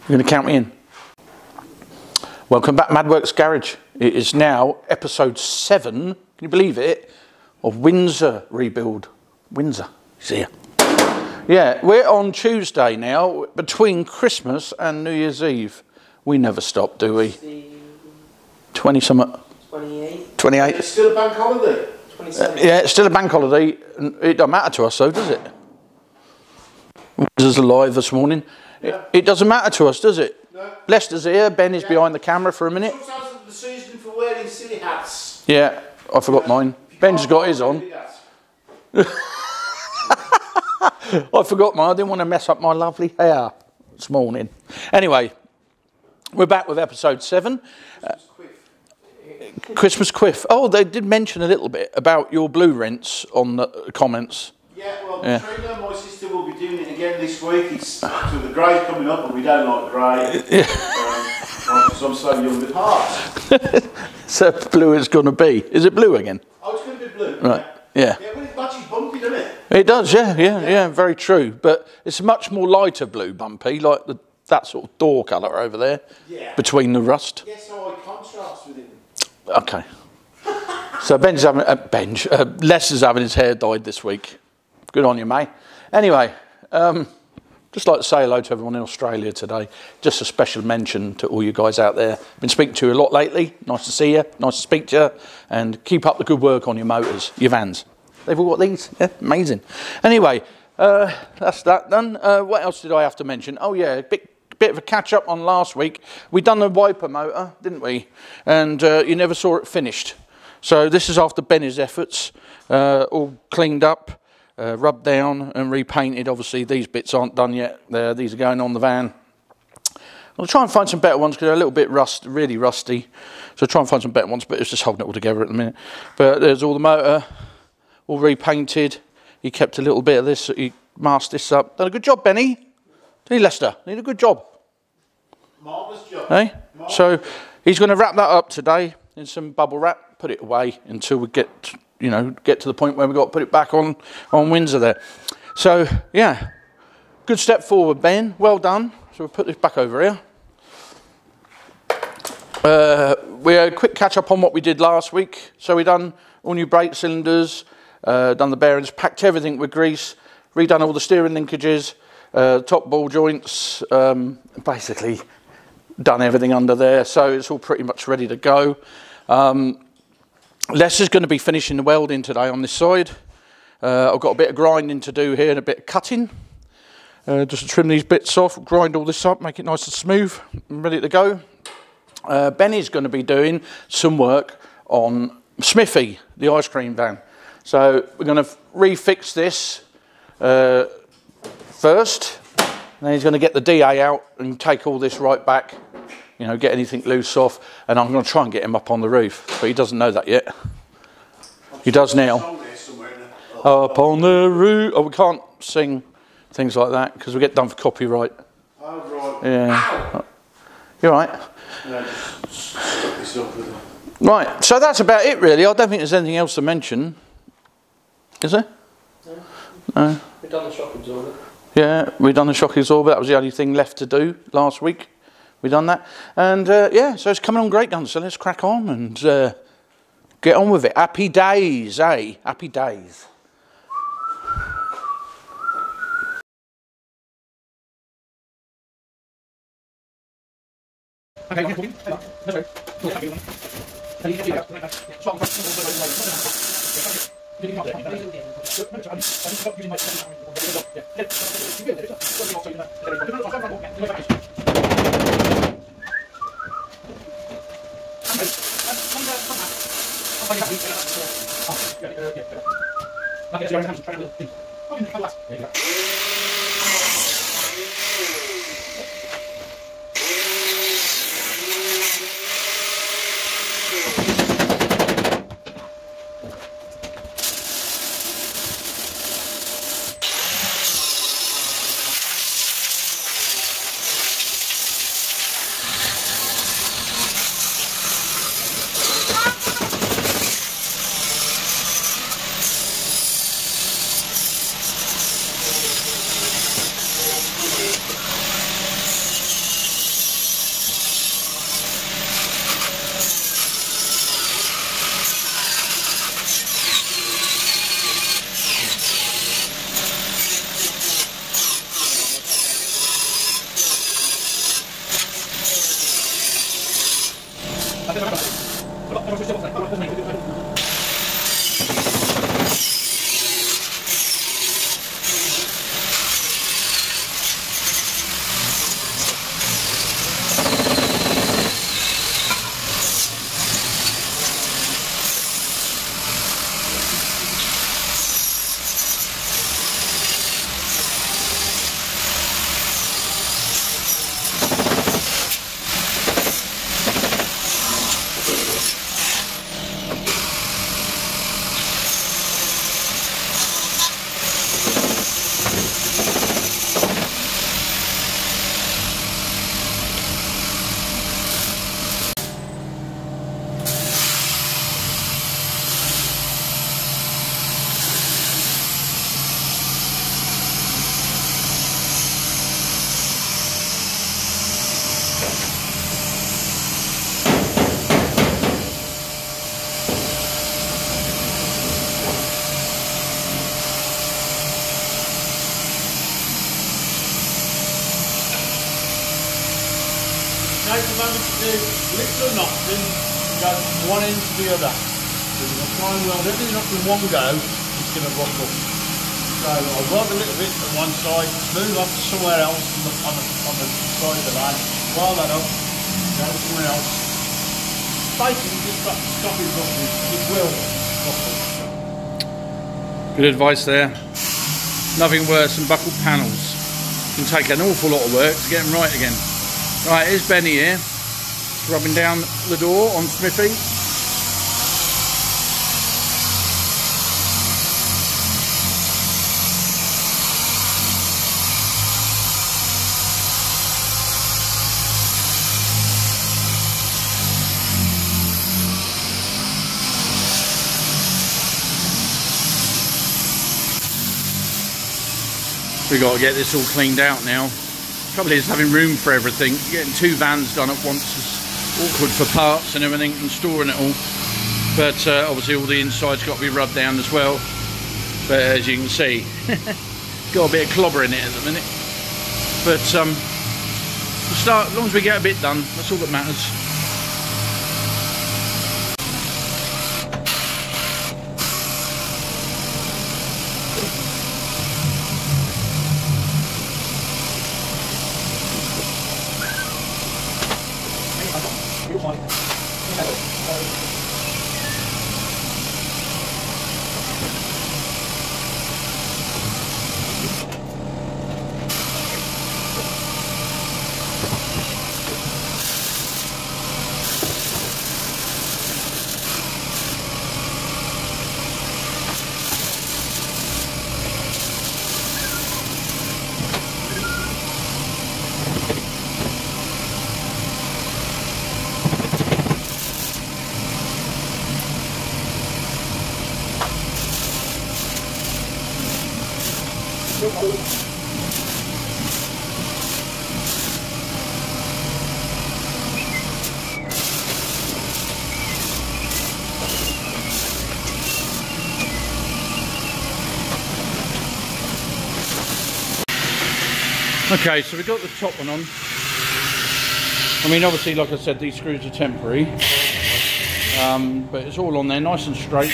You're going to count me in. Welcome back, Madworks Garage. It is now episode 7, can you believe it, of Windsor rebuild. Windsor, see ya. Yeah, we're on Tuesday now, between Christmas and New Year's Eve. We never stop, do we? 20-something. 28. 28. It's still a bank holiday. 27. Yeah, it's still a bank holiday. It don't matter to us though, does it? Windsors alive this morning. Yeah. It doesn't matter to us, does it? No. Leicester's here. Ben is behind the camera for a minute. Sometimes the season for wearing silly hats. Yeah, I forgot mine. Ben's got his on. I forgot mine. I didn't want to mess up my lovely hair this morning. Anyway, we're back with episode 7. Christmas quiff. Oh, they did mention a little bit about your blue rents on the comments. Yeah, well, Trina, my sister, will be doing it again this week. It's so the grey's coming up, but we don't like grey. Because I'm so young at heart. So blue it's going to be. Is it blue again? Oh, it's going to be blue. Right. Yeah. Yeah, well, it matches bumpy, doesn't it? It does. Yeah. Very true. But it's a much more lighter blue, bumpy, like that sort of door colour over there. Yeah. Between the rust. Yeah, so I contrast with it. Okay. So Ben's having Les is having his hair dyed this week. Good on you, mate. Anyway, just like to say hello to everyone in Australia today. Just a special mention to all you guys out there. Been speaking to you a lot lately. Nice to see you. Nice to speak to you. And keep up the good work on your motors, your vans. They've all got these. Yeah, amazing. Anyway, that's that done. What else did I have to mention? Oh yeah, a bit of a catch up on last week. We done the wiper motor, didn't we? And you never saw it finished. So this is after Benny's efforts, all cleaned up. Rubbed down and repainted. Obviously these bits aren't done yet. These are going on the van. I'll try and find some better ones because they're a little bit really rusty. So try and find some better ones, but it's just holding it all together at the minute. But there's all the motor, all repainted. He kept a little bit of this, he masked this up. Done a good job, Benny. Did he, Lester? Did a good job. Marvellous job. Hey? So he's going to wrap that up today in some bubble wrap, put it away until we get to the point where we've got to put it back on Windsor there. So, yeah, good step forward, Ben. Well done. So we'll put this back over here. We had a quick catch up on what we did last week. So we done all new brake cylinders, done the bearings, packed everything with grease, redone all the steering linkages, top ball joints, basically done everything under there. So it's all pretty much ready to go. Les is going to be finishing the welding today on this side. I've got a bit of grinding to do here and a bit of cutting. Just to trim these bits off, grind all this up, make it nice and smooth and ready to go. Benny's going to be doing some work on Smithy, the ice cream van. So we're going to refix this first. And then he's going to get the DA out and take all this right back. Get anything loose off, and I'm going to try and get him up on the roof, but he doesn't know that yet. He does now. Up on the roof. Oh, we can't sing things like that because we get done for copyright. Oh, right. Yeah. You're right. No, just put this up with Right, so that's about it really. I don't think there's anything else to mention. Is there? No. We've done the shock absorber. Yeah, we've done the shock absorber. That was the only thing left to do last week. We've done that. And yeah, so it's coming on great guns. So let's crack on and get on with it. Happy days, eh? Happy days. take a moment to do little knocking and go from one end to the other. So if I try and weld everything up in one go, it's going to buckle. So I'll weld a little bit on one side, move up to somewhere else on the side of the van, weld that up, go somewhere else. Basically just stop it buckling. It will buckle. Good advice there. Nothing worse than buckled panels. It can take an awful lot of work to get them right again. Right, here's Benny here, rubbing down the door on Smithy. We've got to get this all cleaned out now. The trouble is having room for everything. Getting 2 vans done at once is awkward for parts and everything and storing it all. But obviously all the inside's got to be rubbed down as well. But as you can see, got a bit of clobber in it at the minute. But we'll start, as long as we get a bit done, that's all that matters. Okay, so we've got the top one on. I mean, obviously, like I said, these screws are temporary, but it's all on there, nice and straight,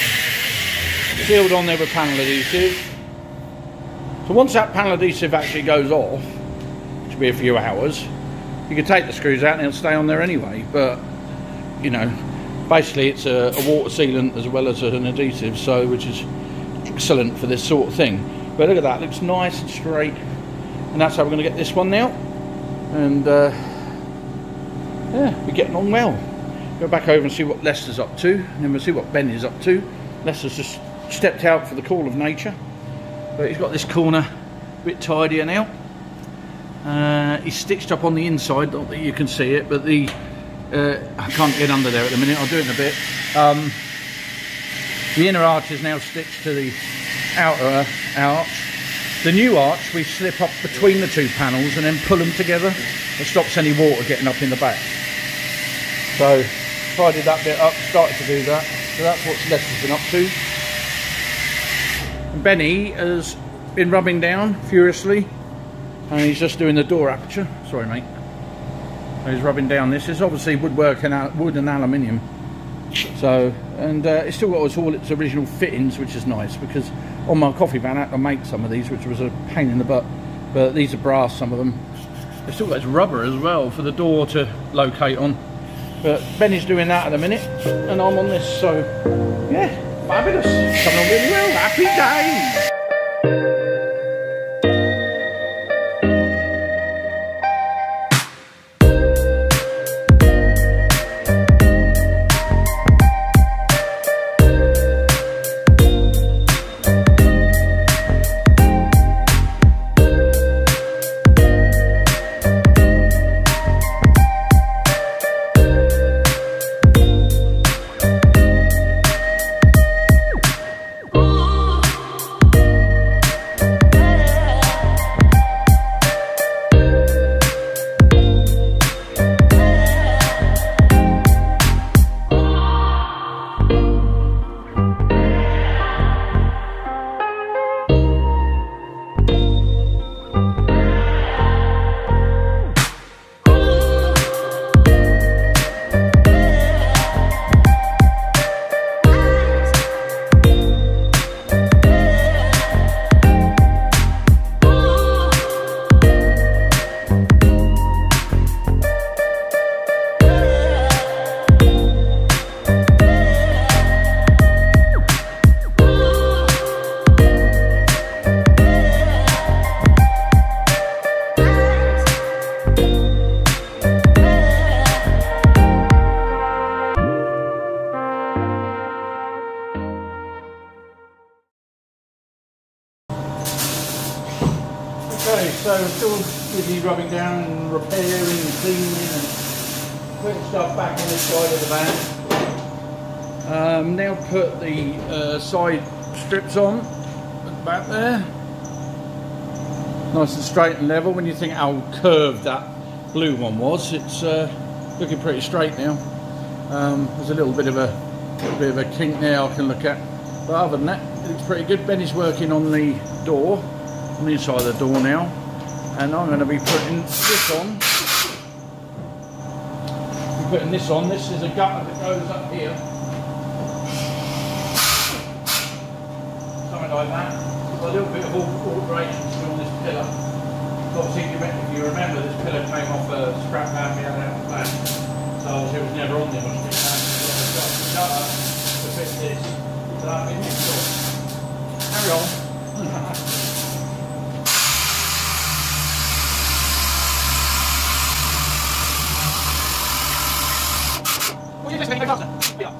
sealed on there with panel adhesive. So once that panel adhesive actually goes off, which will be a few hours, you can take the screws out and they'll stay on there anyway. But you know, basically it's a water sealant as well as an adhesive, so which is excellent for this sort of thing. But look at that, looks nice and straight. And that's how we're going to get this one now. And yeah, we're getting on well. Go back over and see what Lester's up to, and then we'll see what Ben is up to. Lester's just stepped out for the call of nature, but he's got this corner a bit tidier now. He's stitched up on the inside, not that you can see it, but the I can't get under there at the minute, I'll do it in a bit. The inner arch is now stitched to the outer arch. The new arch we slip up between the 2 panels and then pull them together. It stops any water getting up in the back. So tidied that bit up, started to do that. So that's what Lester's been up to. And Benny has been rubbing down furiously, and he's just doing the door aperture. Sorry mate. So he's rubbing down this. It's obviously woodwork and wood and aluminium. So, and it's still got all its original fittings, which is nice, because on my coffee van I had to make some of these, which was a pain in the butt, but these are brass, some of them. They've still got its rubber as well for the door to locate on. But Benny's doing that at the minute, and I'm on this, so yeah, fabulous, coming on really well, happy days. Okay, so still busy rubbing down and repairing and cleaning and putting stuff back on this side of the van. Now put the side strips on at the back there. Nice and straight and level. When you think how curved that blue one was, it's looking pretty straight now. There's a little bit of a kink there I can look at, but other than that, it looks pretty good. Benny's working on the door, on the inside of the door now, and I'm going to be putting this on. I'm putting this on. This is a gutter that goes up here, something like that. A little bit of alteration on this pillar. Obviously, if you remember, this pillar came off a scrap van we had out the back, so obviously it was never on there. It was got the gutter to fit this. So that'll be next door. Carry on. Well, you just make it faster. Yeah.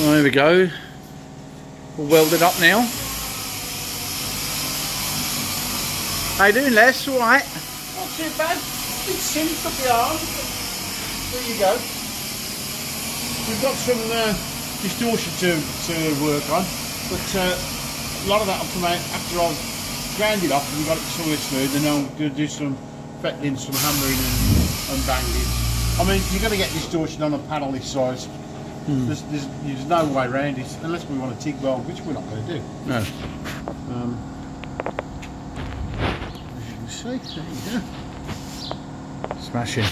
Well, there we go. All welded up now. How you doing, Les? All right? Not too bad. It's simped up the arm. There you go. We've got some distortion to work on, but a lot of that will come out after I've ground it off and got it solid smooth, and I'm going to do some fettling, some hammering and banging. I mean, you're going to get distortion on a panel this size. There's no way around it, unless we want a TIG weld, which we're not going to do. No. As you can see, there you go. Smashing.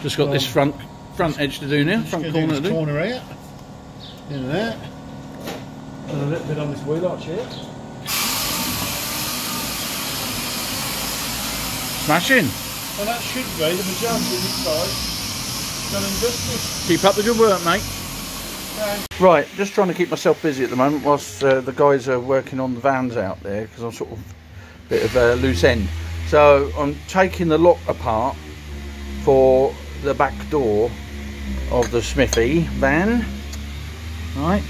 Just got this front edge to do now, front corner to do. Corner here, in there, and a little bit on this wheel arch here. Smashing. And that should be the majority of this side done and dusted. Keep up the good work, mate. Okay. Right, just trying to keep myself busy at the moment whilst the guys are working on the vans out there, because I'm sort of a bit of a loose end. So I'm taking the lock apart for the back door of the Smithy van. Right,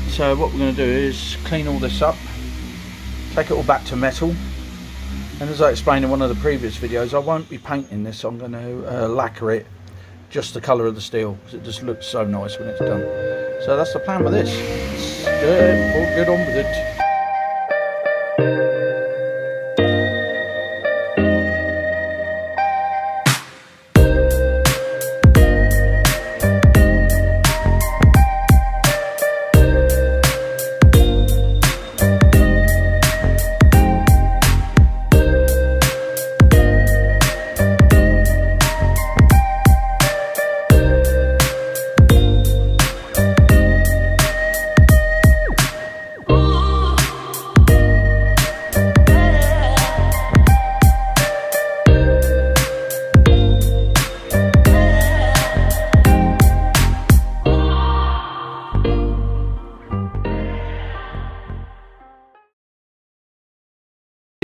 so what we're going to do is clean all this up, take it all back to metal, and as I explained in one of the previous videos, I won't be painting this. I'm going to lacquer it just the colour of the steel, because it just looks so nice when it's done. So that's the plan with this. We'll get on with it.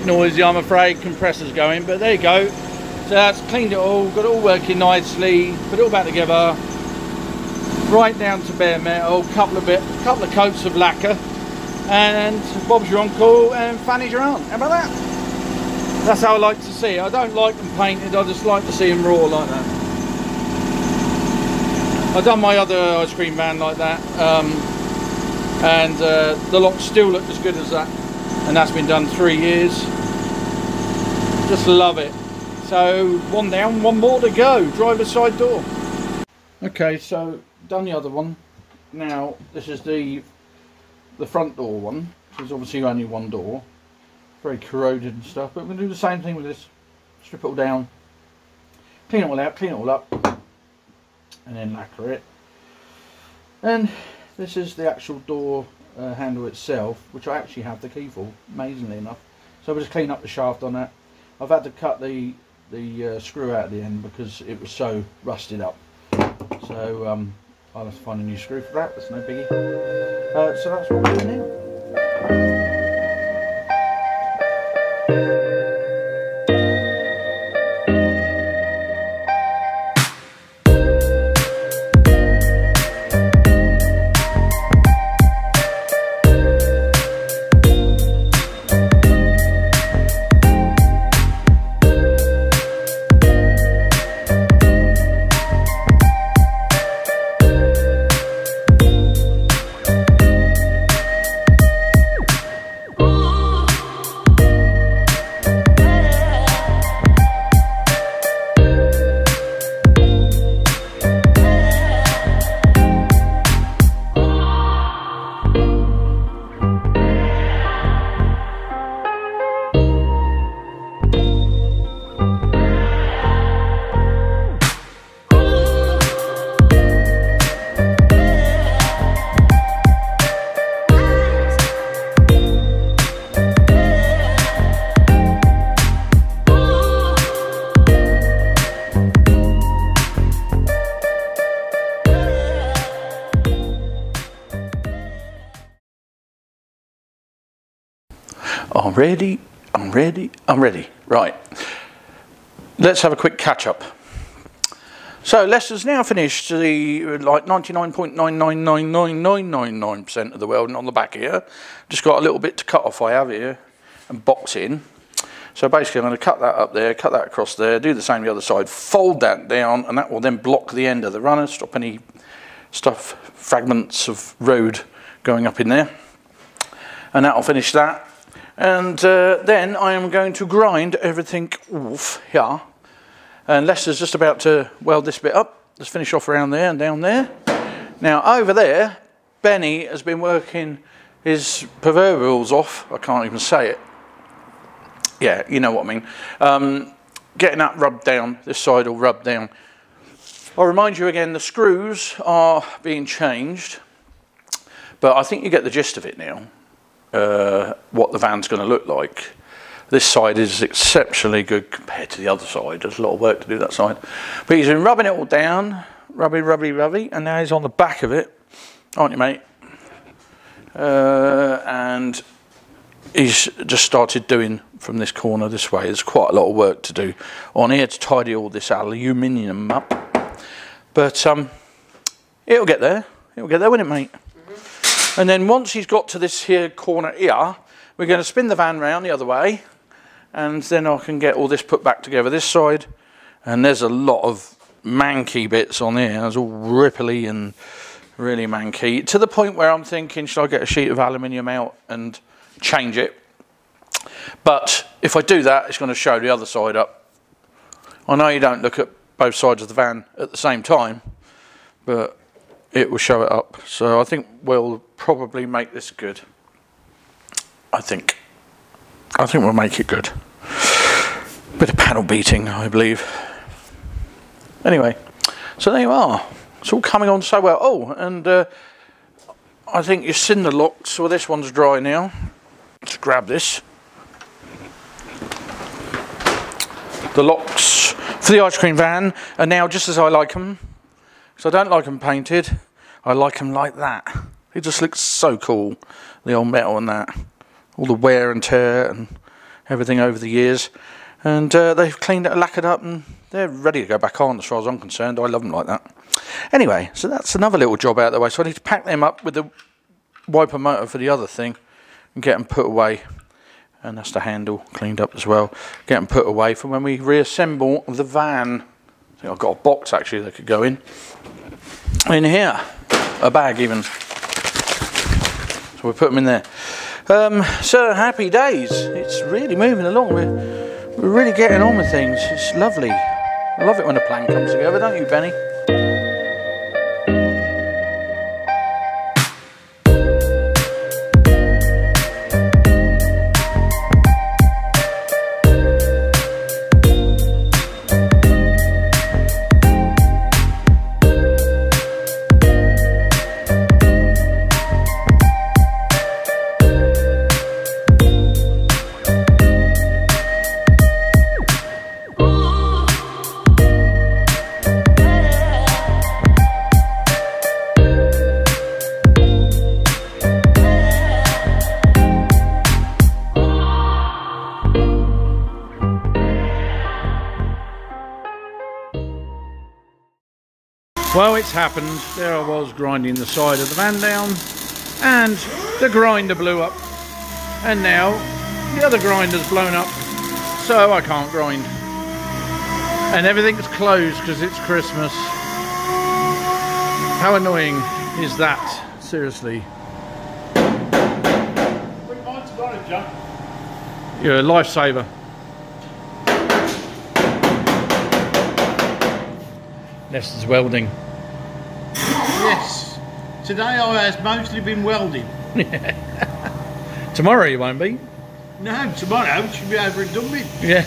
Noisy, I'm afraid, compressor's going, but there you go. So that's cleaned it all, got it all working nicely, put it all back together, right down to bare metal, couple of coats of lacquer, and Bob's your uncle and Fanny's your aunt. How about that? That's how I like to see it. I don't like them painted, I just like to see them raw like that. I've done my other ice cream van like that, and the lock still looked as good as that, and that's been done 3 years. Just love it. So one down, one more to go. Driver's side door. Okay, so done the other one. Now this is the front door one. There's obviously only one door, very corroded and stuff, but we're going to do the same thing with this. Strip it all down, clean it all out, clean it all up, and then lacquer it. And this is the actual door handle itself, which I actually have the key for, amazingly enough. So we'll just clean up the shaft on that. I've had to cut the screw out at the end because it was so rusted up. So I'll have to find a new screw for that. That's no biggie. So that's what we're doing now. I'm ready. Right, let's have a quick catch up. So Leicester's now finished the like 99.999999% of the welding on the back here. Just got a little bit to cut off I have here and box in. So basically I'm going to cut that up there, cut that across there, do the same the other side, fold that down, and that will then block the end of the runner, stop any stuff, fragments of road going up in there. And that'll finish that. And then I am going to grind everything off here. And Leicester's just about to weld this bit up. Let's finish off around there and down there. Now over there, Benny has been working his proverbials off. I can't even say it. Yeah, you know what I mean. Getting that rubbed down, this side will rub down. I'll remind you again, the screws are being changed. But I think you get the gist of it now. What the van's going to look like. This side is exceptionally good compared to the other side. There's a lot of work to do that side. But he's been rubbing it all down. Rubby. And now he's on the back of it. Aren't you, mate? And he's just started doing from this corner this way. There's quite a lot of work to do on here to tidy all this aluminium up. But it'll get there. It'll get there, won't it, mate? Mm-hmm. And then once he's got to this here corner here, we're going to spin the van round the other way. And then I can get all this put back together this side. And there's a lot of manky bits on here. There's all ripply and really manky. To the point where I'm thinking, should I get a sheet of aluminium out and change it? But if I do that, it's going to show the other side up. I know you don't look at both sides of the van at the same time, but it will show it up. So I think we'll probably make this good. I think we'll make it good. Bit of panel beating, I believe. Anyway, so there you are. It's all coming on so well. Oh, and I think your cinder locks, well, this one's dry now. Let's grab this. The locks for the ice cream van are now just as I like them. So I don't like them painted. I like them like that. It just looks so cool, the old metal and that. All the wear and tear and everything over the years. And they've cleaned it, lacquered up, and they're ready to go back on as far as I'm concerned. I love them like that. Anyway, so that's another little job out of the way. So I need to pack them up with the wiper motor for the other thing and get them put away. And that's the handle cleaned up as well. Get them put away for when we reassemble the van. I think I've got a box actually that could go in here. A bag even. So we'll put them in there. So happy days. It's really moving along. We're really getting on with things. It's lovely. I love it when a plan comes together, don't you, Benny? Well, it's happened. There I was grinding the side of the van down and the grinder blew up, and now the other grinder's blown up, so I can't grind. And everything's closed because it's Christmas. How annoying is that? Seriously. You're a lifesaver. Leicester's welding. Yes. Today I has mostly been welding. Tomorrow you won't be. No, tomorrow should be over and done with. Yeah.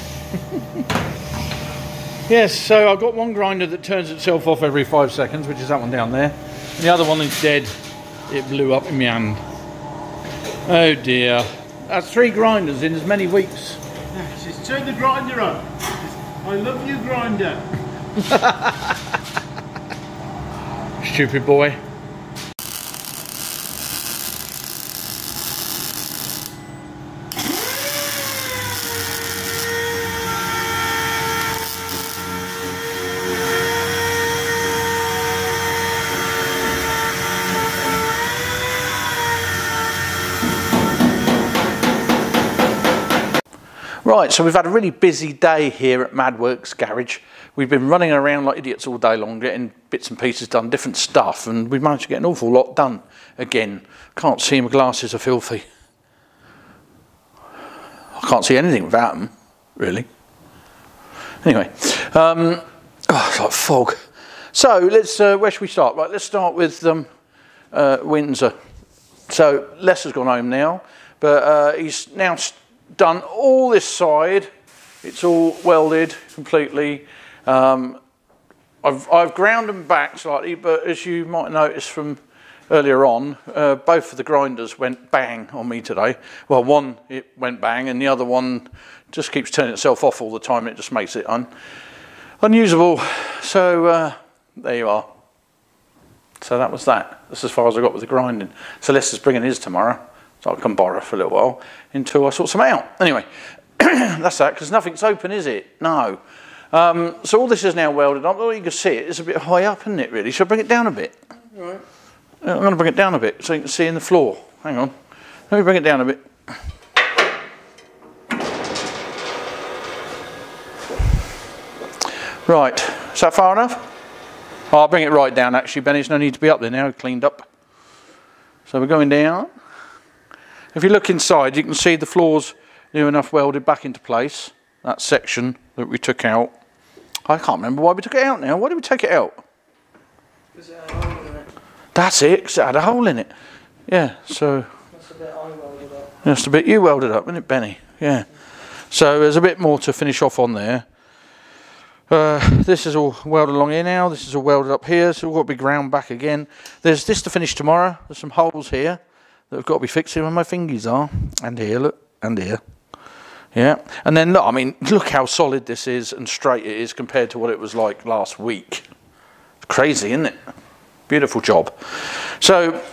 Yes, so I've got one grinder that turns itself off every 5 seconds, which is that one down there. And the other one is dead. It blew up in my hand. Oh dear. That's 3 grinders in as many weeks. Just turn the grinder on. I love you, grinder. Stupid boy. Right, so we've had a really busy day here at Madworks Garage. We've been running around like idiots all day long, getting bits and pieces done, different stuff, and we've managed to get an awful lot done again. Can't see, my glasses are filthy. I can't see anything without them, really. Anyway, oh, it's like fog. So let's, where should we start? Right, let's start with Windsor. So Lester's gone home now, but he's now done all this side. It's all welded completely. I've ground them back slightly, but as you might notice from earlier on, both of the grinders went bang on me today. Well, one it went bang, and the other one just keeps turning itself off all the time. And it just makes it unusable. So there you are. So that was that. That's as far as I got with the grinding. So Lester's bringing his tomorrow, so I can borrow for a little while until I sort some out. Anyway, that's that, because nothing's open, is it? No. So all this is now welded up. Well, you can see it. It's a bit high up, isn't it, really? Should I bring it down a bit? Right. I'm going to bring it down a bit so you can see in the floor. Hang on. Let me bring it down a bit. Right. Is that far enough? Oh, I'll bring it right down, actually, Benny. There's no need to be up there now. Cleaned up. So we're going down. If you look inside, you can see the floor's new enough welded back into place. That section that we took out. I can't remember why we took it out now. Why did we take it out? Because it had a hole in it. That's it, because it had a hole in it. Yeah, so... That's the bit I welded up. That's the bit you welded up, isn't it, Benny? Yeah. So there's a bit more to finish off on there. This is all welded along here now. This is all welded up here, so we've got to be ground back again. There's this to finish tomorrow. There's some holes here that have got to be fixed where my fingers are. And here, look, and here. Yeah, and then look, I mean, look how solid this is and straight it is compared to what it was like last week. It's crazy, isn't it? Beautiful job. So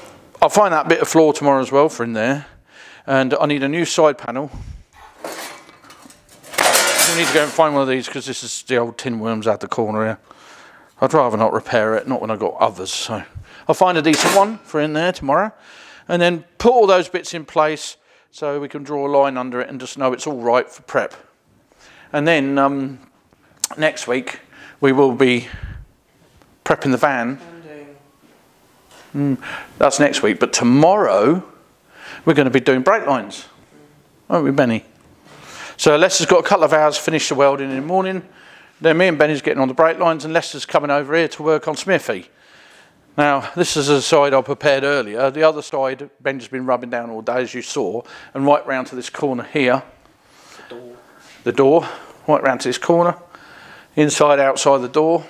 I'll find that bit of floor tomorrow as well for in there. And I need a new side panel. I need to go and find one of these because this is the old tin worms out the corner here. I'd rather not repair it, not when I've got others. So I'll find a decent one for in there tomorrow. And then put all those bits in place so we can draw a line under it and just know it's all right for prep. And then next week we will be prepping the van. That's next week, but tomorrow we're going to be doing brake lines, won't we, Benny? So Lester's got a couple of hours to finish the welding in the morning. Then me and Benny's getting on the brake lines, and Lester's coming over here to work on Smithy. Now, this is the side I prepared earlier. The other side, Ben's been rubbing down all day, as you saw, and right round to this corner here. The door, right round to this corner, inside, outside the door.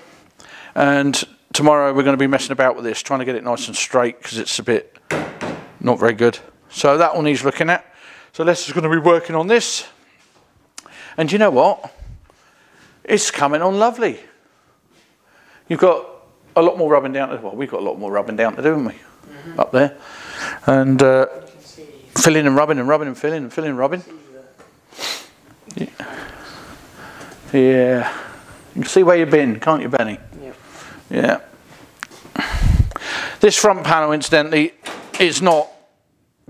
And tomorrow we're going to be messing about with this, trying to get it nice and straight, because it's a bit not very good. So that one he's looking at. So Lester's going to be working on this. And you know what? It's coming on lovely. You've got a lot more rubbing down to, well, we've got a lot more rubbing down to do, haven't we? Up there. And filling and rubbing and rubbing and filling and filling and rubbing. Yeah. Yeah. You can see where you've been, can't you, Benny? Yeah. This front panel, incidentally, is not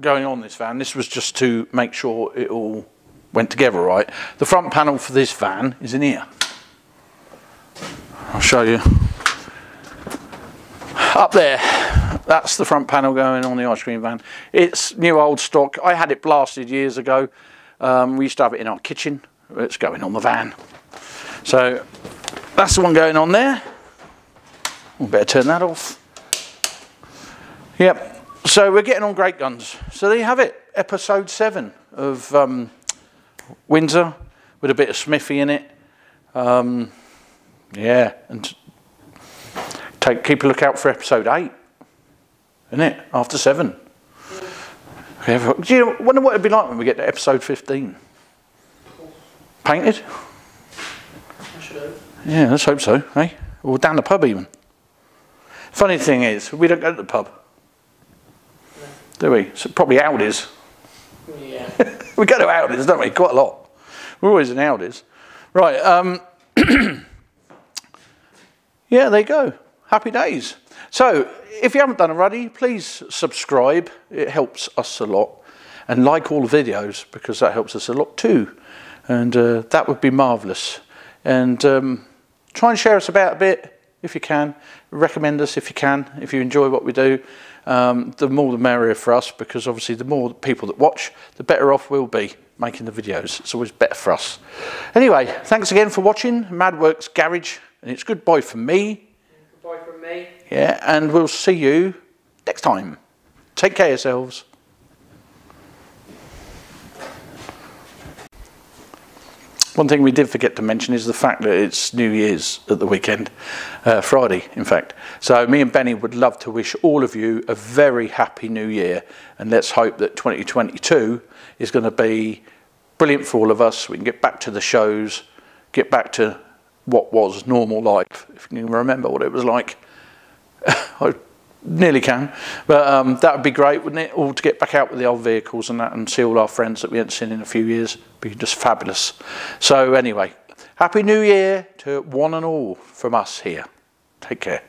going on this van. This was just to make sure it all went together right. The front panel for this van is in here. I'll show you. Up there, that's the front panel going on the ice cream van. It's new old stock. I had it blasted years ago. We used to have it in our kitchen. It's going on the van. So that's the one going on there. We better turn that off. Yep. So we're getting on great guns. So there you have it. Episode 7 of Windsor with a bit of Smithy in it. Yeah, and keep a look out for episode 8, isn't it? After 7. Do you wonder what it'd be like when we get to episode 15? Painted? I should hope. Yeah, let's hope so, eh? Or down the pub even. Funny thing is, we don't go to the pub. No. Do we? So probably Aldi's. Yeah. We go to Aldi's, don't we? Quite a lot. We're always in Aldi's. Right, yeah, there you go. Happy days. So, if you haven't done already, please subscribe. It helps us a lot. And like all the videos, because that helps us a lot too. and that would be marvellous. And try and share us about a bit if you can. Recommend us if you can, if you enjoy what we do. The more the merrier for us, because obviously the more people that watch, the better off we'll be making the videos. It's always better for us. Anyway, thanks again for watching Madworks Garage, and it's goodbye from me. Goodbye from me. Yeah, and we'll see you next time. Take care of yourselves. One thing we did forget to mention is the fact that it's New Year's at the weekend, Friday in fact. So me and Benny would love to wish all of you a very happy New Year, and let's hope that 2022 is going to be brilliant for all of us. We can get back to the shows, get back to what was normal life, if you can remember what it was like. I nearly can, but that would be great, wouldn't it, all to get back out with the old vehicles and that, and see all our friends that we haven't seen in a few years. Be just fabulous. So anyway, happy New Year to one and all from us here. Take care.